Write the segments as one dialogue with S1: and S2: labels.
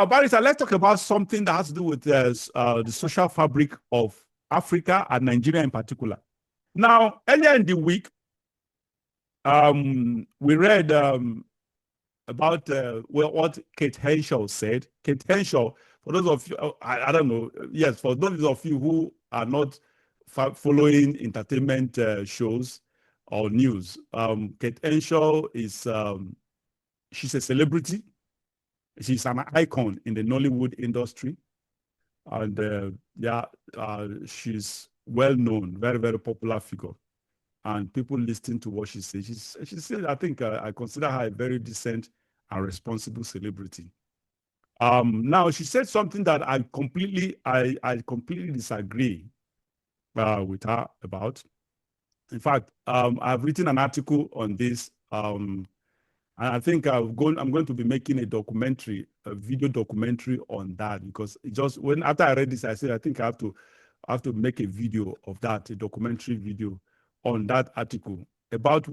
S1: Barrister, let's talk about something that has to do with the social fabric of Africa and Nigeria in particular. Now, earlier in the week, we read about what Kate Henshaw said. Kate Henshaw, for those of you, I don't know, yes, for those of you who are not following entertainment shows or news, Kate Henshaw is, she's a celebrity. She's an icon in the Nollywood industry. And she's well known, very, very popular figure. And people listen to what she says. She said, I think I consider her a very decent and responsible celebrity. Now, she said something that I completely disagree with her about. In fact, I've written an article on this, and I think I'm going to be making a video documentary on that, because after I read this, I said I think I have to make a video of that, a documentary video on that article about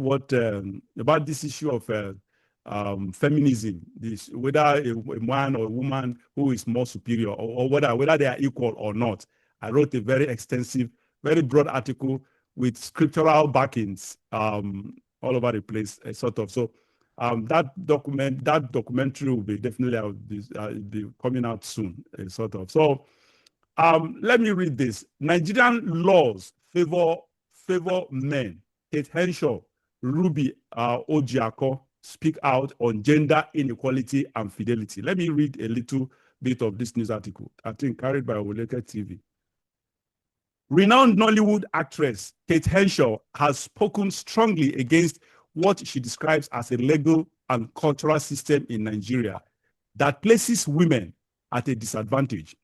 S1: about this issue of feminism, whether a man or a woman who is more superior, or whether they are equal or not. I wrote a very extensive, very broad article with scriptural backings all over the place, sort of. So that documentary will be definitely be coming out soon, sort of. So let me read this. Nigerian laws favor men. Kate Henshaw, Ruby Ojiako speak out on gender inequality and fidelity. Let me read a little bit of this news article, I think carried by Oleke TV. Renowned Nollywood actress Kate Henshaw has spoken strongly against what she describes as a legal and cultural system in Nigeria that places women at a disadvantage.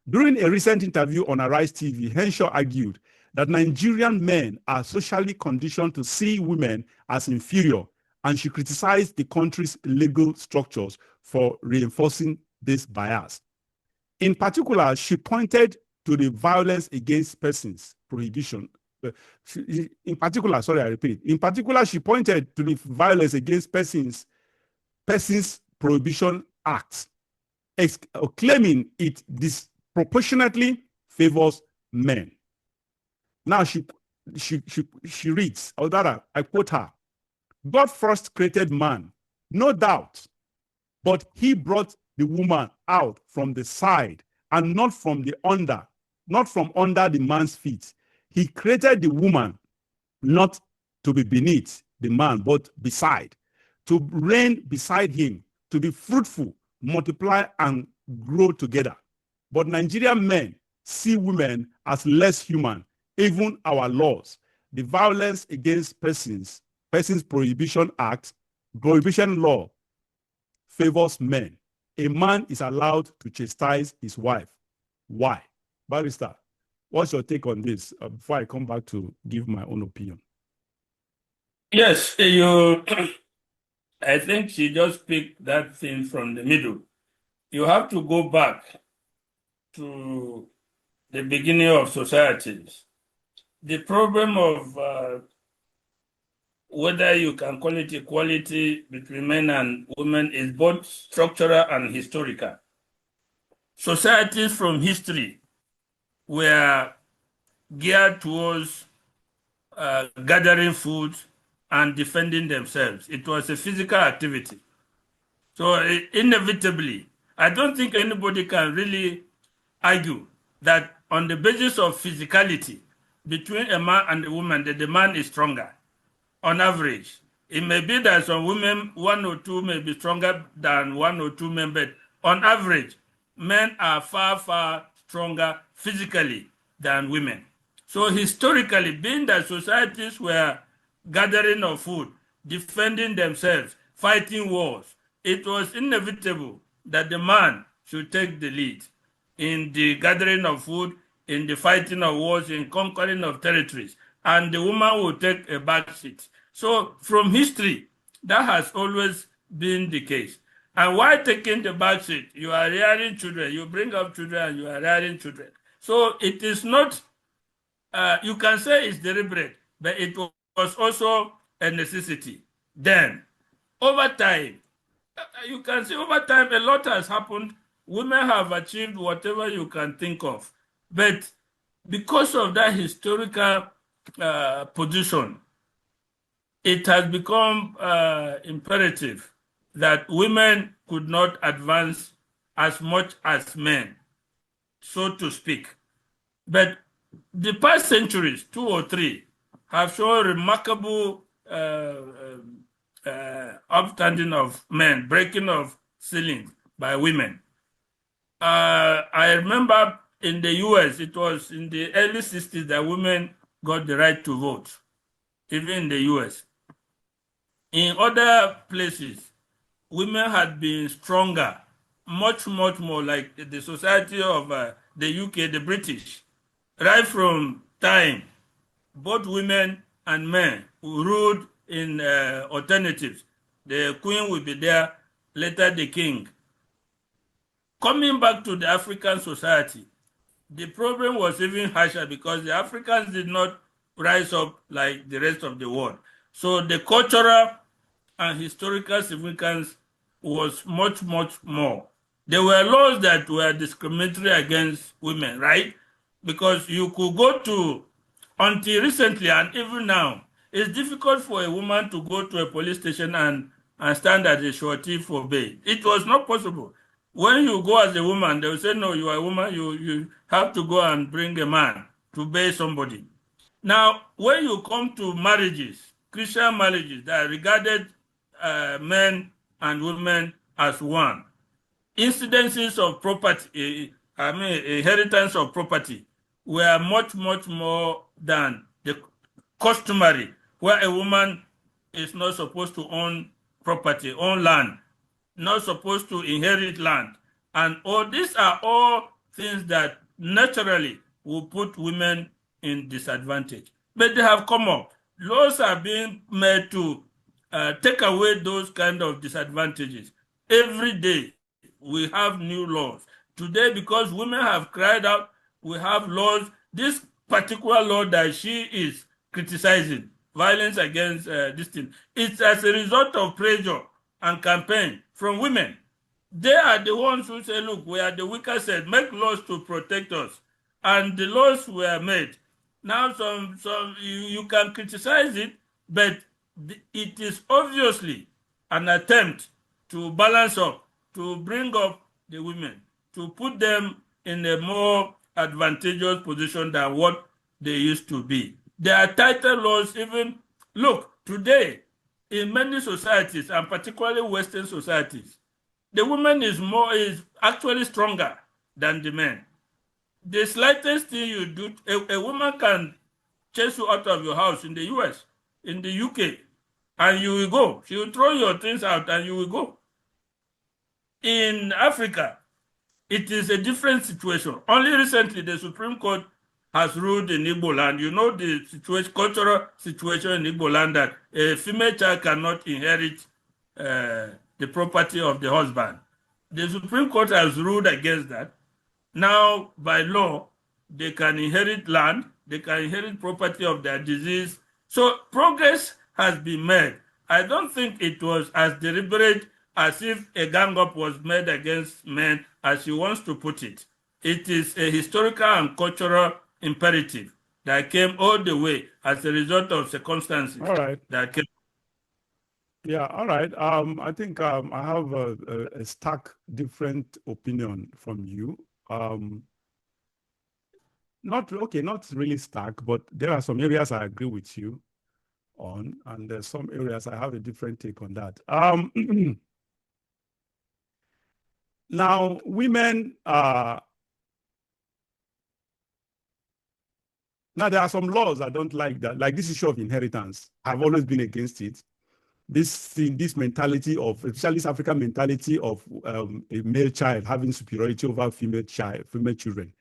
S1: During a recent interview on Arise TV, Henshaw argued that Nigerian men are socially conditioned to see women as inferior, and she criticized the country's legal structures for reinforcing this bias. In particular, she pointed to the violence against persons prohibition. In particular, she pointed to the Violence Against Persons Prohibition Act, claiming it disproportionately favors men. Now she reads, or rather, I quote her: God first created man, no doubt, but he brought the woman out from the side and not from under the man's feet. He created the woman not to be beneath the man, but beside, to reign beside him, to be fruitful, multiply, and grow together. But Nigerian men see women as less human. Even our laws, the Violence Against Persons Prohibition Act, prohibition law, favors men. A man is allowed to chastise his wife. Why? Barrister, what's your take on this before I come back to give my own opinion?
S2: Yes, I think she just picked that thing from the middle. You have to go back to the beginning of societies. The problem of whether you can call it equality between men and women is both structural and historical. Societies from history were geared towards gathering food and defending themselves. It was a physical activity. So inevitably, I don't think anybody can really argue that on the basis of physicality between a man and a woman, that the man is stronger on average. It may be that some women, one or two may be stronger than one or two men, but on average, men are far, far stronger physically than women. So historically, being that societies were gathering of food, defending themselves, fighting wars, it was inevitable that the man should take the lead in the gathering of food, in the fighting of wars, in conquering of territories, and the woman will take a back seat. So from history, that has always been the case. And while taking the back seat, you are rearing children, you bring up children, and you are rearing children. So it is not, you can say it's deliberate, but it was also a necessity. Then, over time, you can see over time a lot has happened women have achieved whatever you can think of. But because of that historical position, it has become imperative that women could not advance as much as men, so to speak. But the past centuries, 2 or 3, have shown remarkable upstanding of men, breaking of ceilings by women. I remember in the US, it was in the early 60s that women got the right to vote, even in the US. In other places, women had been stronger, much more, like the society of the UK, the British. Right from time, both women and men ruled in alternatives. The queen will be there, later the king. Coming back to the African society, the problem was even harsher because the Africans did not rise up like the rest of the world. So the cultural and historical significance was much more. There were laws that were discriminatory against women, right? Because you could go to, until recently and even now, it's difficult for a woman to go to a police station and stand as a surety for bail. It was not possible. When you go as a woman, they will say, no, you are a woman, you have to go and bring a man to bail somebody. Now, when you come to marriages, Christian marriages that regarded men and women as one, incidences of property, inheritance of property were much more than the customary, where a woman is not supposed to own property, own land, not supposed to inherit land. And all these are all things that naturally will put women in disadvantage. But they have come up. Laws are being made to take away those kind of disadvantages. Every day we have new laws. Today, because women have cried out, we have laws. This particular law that she is criticizing, violence against this thing, it's as a result of pressure and campaign from women. They are the ones who say, look, we are the weaker side, make laws to protect us. And the laws were made. Now, you can criticize it, but it is obviously an attempt to balance up, to bring up the women, to put them in a more advantageous position than what they used to be. There are tighter laws even, look, today, in many societies, and particularly Western societies, the woman is actually stronger than the men. The slightest thing you do, a woman can chase you out of your house in the US, in the UK, and you will go. She will throw your things out and you will go. In Africa, it is a different situation. Only recently, the Supreme Court has ruled in Igbo land. You know the cultural situation in Igbo land, that a female child cannot inherit the property of the husband. The Supreme Court has ruled against that. Now, by law, they can inherit land, they can inherit property of their disease. So progress has been made. I don't think it was as deliberate as if a gang up was made against men, as she wants to put it. It is a historical and cultural imperative that came all the way as a result of circumstances.
S1: All right.
S2: That came.
S1: Yeah, all right. I think I have a stark different opinion from you. Not really stark, but there are some areas I agree with you on, and there's some areas I have a different take on that. Now, women now there are some laws I don't like, that, like this issue of inheritance. I've always been against it. This mentality of, especially this African mentality of a male child having superiority over female children.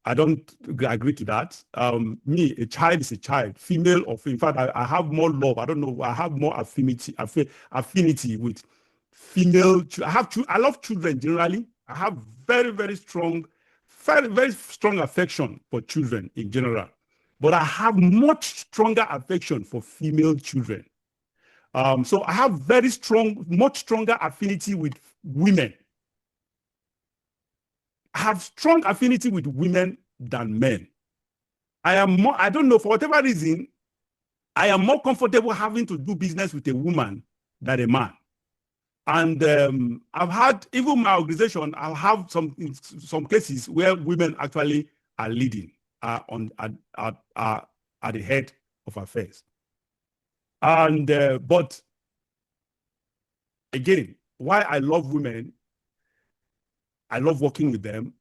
S1: I don't agree to that. Me, a child is a child, female or in fact, I have more love. I don't know. I have more affinity with female. I love children generally. I have very strong affection for children in general, but I have much stronger affection for female children. So I have much stronger affinity with women. have strong affinity with women than men. I don't know, for whatever reason, I am more comfortable having to do business with a woman than a man. And I've had, even my organization, I'll have some cases where women actually are leading, are at the head of affairs. And but again, why I love women, I love working with them.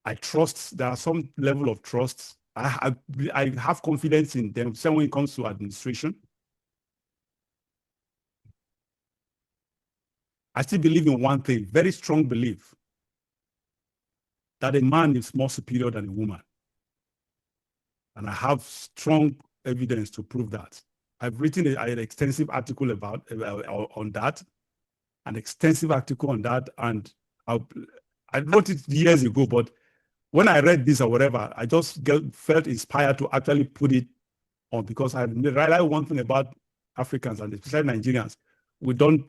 S1: I trust, there are some level of trust. I have confidence in them. So when it comes to administration, I still believe in one thing, very strong belief, that a man is more superior than a woman. And I have strong evidence to prove that. I've written an extensive article on that, and I wrote it years ago, but when I read this or whatever, I just felt inspired to actually put it on, because I realized one thing about Africans, and especially Nigerians: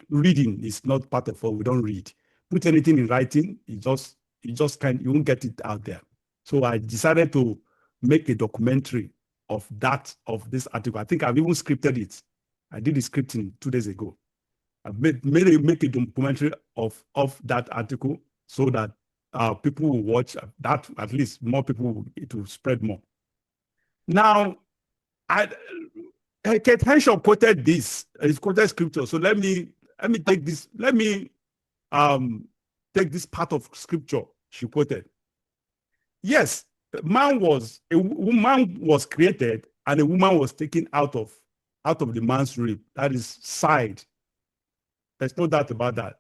S1: reading is not part of what we don't read. Put anything in writing, you won't get it out there. So I decided to make a documentary of this article. I think I've even scripted it. I did the scripting 2 days ago. I've make a documentary of that article, so that people will watch that, at least more people, it will spread more. Now, Kate Henshaw quoted this. It's quoted scripture. So let me take this. Let me take this part of scripture she quoted. Yes, a woman was created, and a woman was taken out of the man's rib. That is side. There's no doubt about that.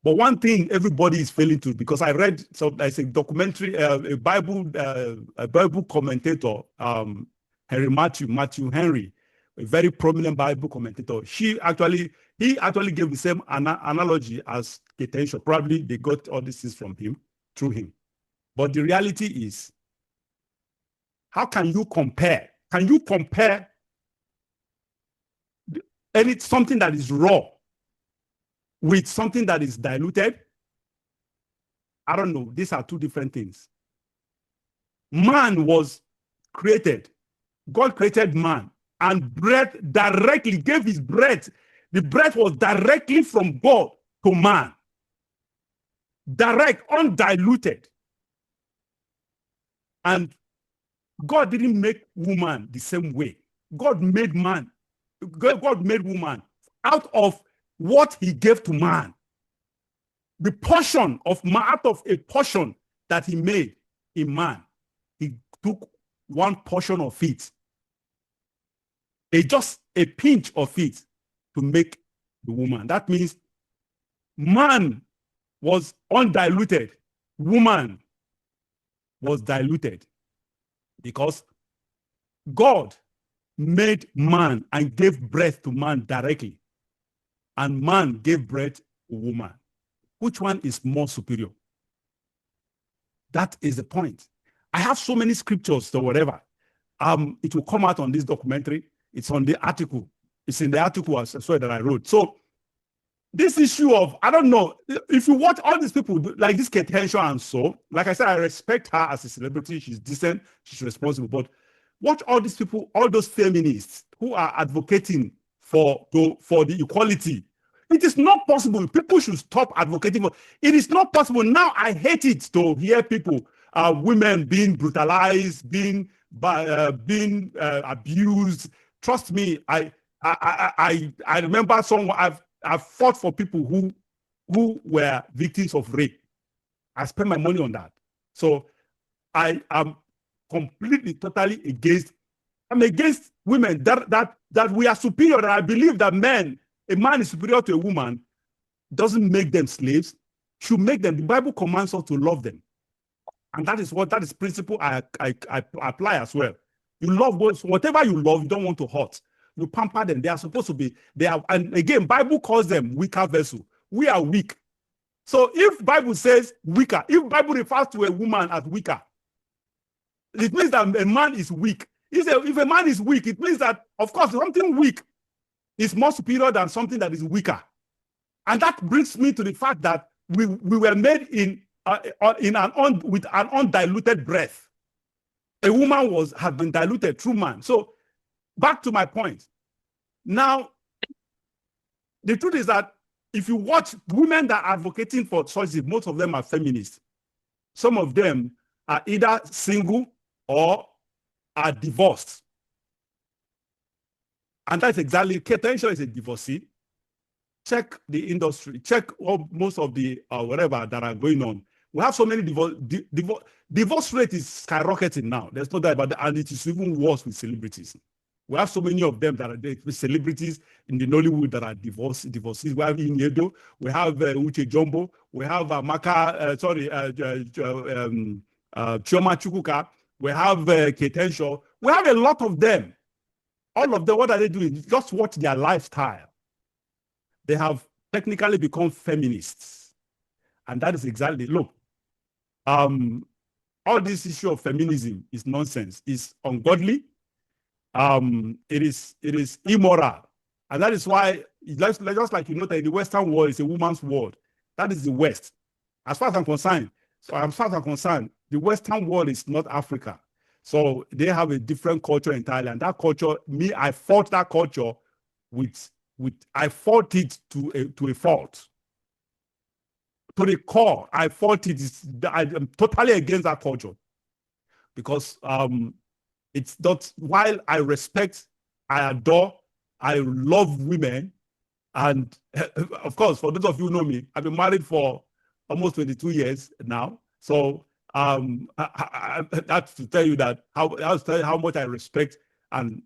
S1: But one thing everybody is failing to, because I read, so there's a documentary, a Bible commentator, Matthew Henry, a very prominent Bible commentator. He actually gave the same analogy as Kate Henshaw. Probably they got all these things through him. But the reality is, how can you compare? Can you compare something that is raw with something that is diluted? I don't know. These are two different things. Man was created. God created man, and breath directly gave his breath. The breath was directly from God to man. Direct, undiluted. And God didn't make woman the same way. God made woman out of what he gave to man. The portion of man, out of a portion that he made in man, he took one portion of it, just a pinch of it, to make the woman. That means man was undiluted, woman was diluted, because God made man and gave breath to man directly, and man gave breath to woman. Which one is more superior? That is the point. I have so many scriptures or whatever. It will come out on this documentary. It's on the article. It's in the article as well that I wrote. So this issue of, I don't know, if you watch all these people, like this Kate Henshaw and so, like I said, I respect her as a celebrity. She's decent, she's responsible. But watch all these people, all those feminists who are advocating for the equality. It is not possible. People should stop advocating for it. Is not possible. Now I hate it to hear people, women being brutalized, being abused. Trust me, I remember someone, I've fought for people who were victims of rape. I spent my money on that. So I am completely, totally against. I'm against women that we are superior. That I believe that a man is superior to a woman, doesn't make them slaves, should make them. The Bible commands us to love them. And that is principle I apply as well. You love both, whatever you love, you don't want to hurt. You pamper them. They are supposed to be, and again, Bible calls them weaker vessel. We are weak. So if Bible says weaker, if Bible refers to a woman as weaker, it means that a man is weak. If a man is weak, it means that, of course, something weak is more superior than something that is weaker. And that brings me to the fact that we were made in with an undiluted breath. A woman has been diluted through man. So back to my point. Now, the truth is that if you watch women that are advocating for choices, most of them are feminists. Some of them are either single or are divorced. And that's exactly, Kate Henshaw is a divorcee. Check the industry, check most of the whatever that are going on. We have so many divorce rate is skyrocketing now. There's no doubt about that, and it is even worse with celebrities. We have so many of them that are celebrities in the Nollywood that are divorcees. We have Iniedo, we have Uche Jumbo, we have Chioma Chukwuka, we have Kate Henshaw. We have a lot of them. All of them, what are they doing? Just watch their lifestyle. They have technically become feminists. And that is exactly, look, all this issue of feminism is nonsense. It's ungodly. It is immoral. And that is why, just like you know that the Western world is a woman's world. That is the West. As far as I'm concerned, the Western world is not Africa. So they have a different culture entirely. And that culture, I fought that culture I fought it to a fault. To the core, I fought it. I am totally against that culture. Because it's not, while I respect, I adore, I love women. And of course, for those of you who know me, I've been married for almost 22 years now. So that's to tell you that how much I respect and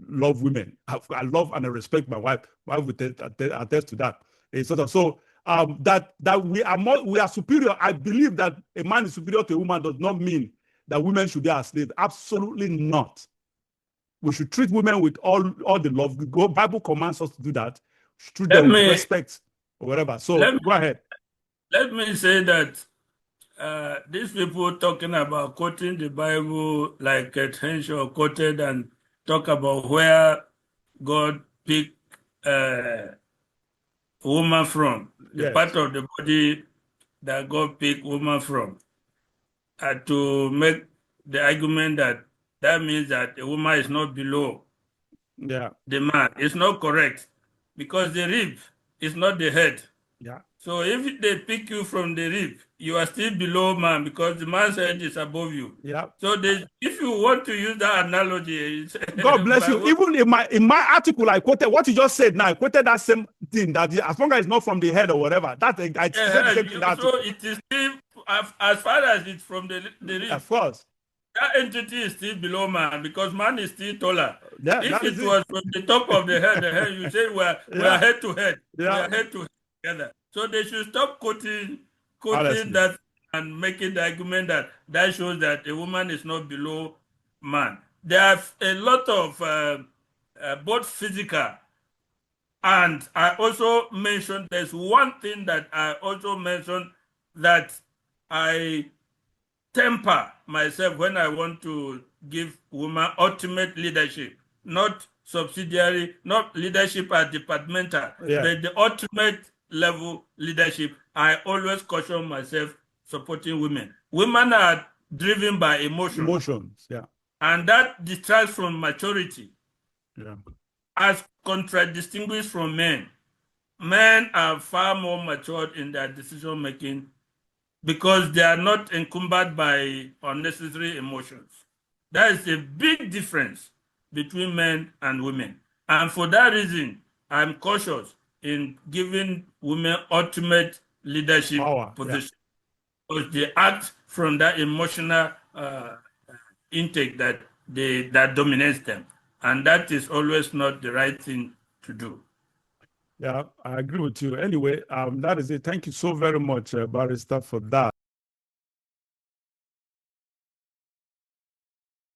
S1: love women. I love and I respect my wife. My wife would attest to that. So that we are superior. I believe that a man is superior to a woman does not mean that women should be our slaves. Absolutely not. We should treat women with all the love. The Bible commands us to do that. Treat them with respect or whatever. So go ahead.
S2: Let me say that these people talking about quoting the Bible like Kate Henshaw quoted and talk about where God picked a woman from, the part of the body that God picked woman from, to make the argument that means that a woman is not below the man. It's not correct, because the rib is not the head.
S1: Yeah.
S2: So if they pick you from the rib, you are still below man, because the man's head is above you.
S1: Yeah.
S2: So if you want to use that analogy,
S1: God bless you. Even in my article, I quoted what you just said. Now I quoted that same thing, that as long as it's not from the head or whatever. That I said the same thing.
S2: So it is still, as far as it's from the rib.
S1: Of course.
S2: That entity is still below man, because man is still taller.
S1: Yeah,
S2: if it was from the top of the head, you say we are head to head.
S1: Yeah.
S2: We are head to head together. So they should stop quoting that and making the argument that shows that a woman is not below man. There are a lot of both physical, and I also mentioned, there's one thing that I also mentioned, that I temper myself when I want to give women ultimate leadership, not subsidiary, not leadership as departmental, but the ultimate level leadership. I always caution myself supporting women. Women are driven by emotions, and that distracts from maturity, as contradistinguished from men. Men are far more matured in their decision making, because they are not encumbered by unnecessary emotions. That is a big difference between men and women. And for that reason, I'm cautious in giving women ultimate leadership position, because they act from that emotional intake that dominates them. And that is always not the right thing to do.
S1: Yeah, I agree with you. Anyway, that is it. Thank you so very much, Barrister, for that.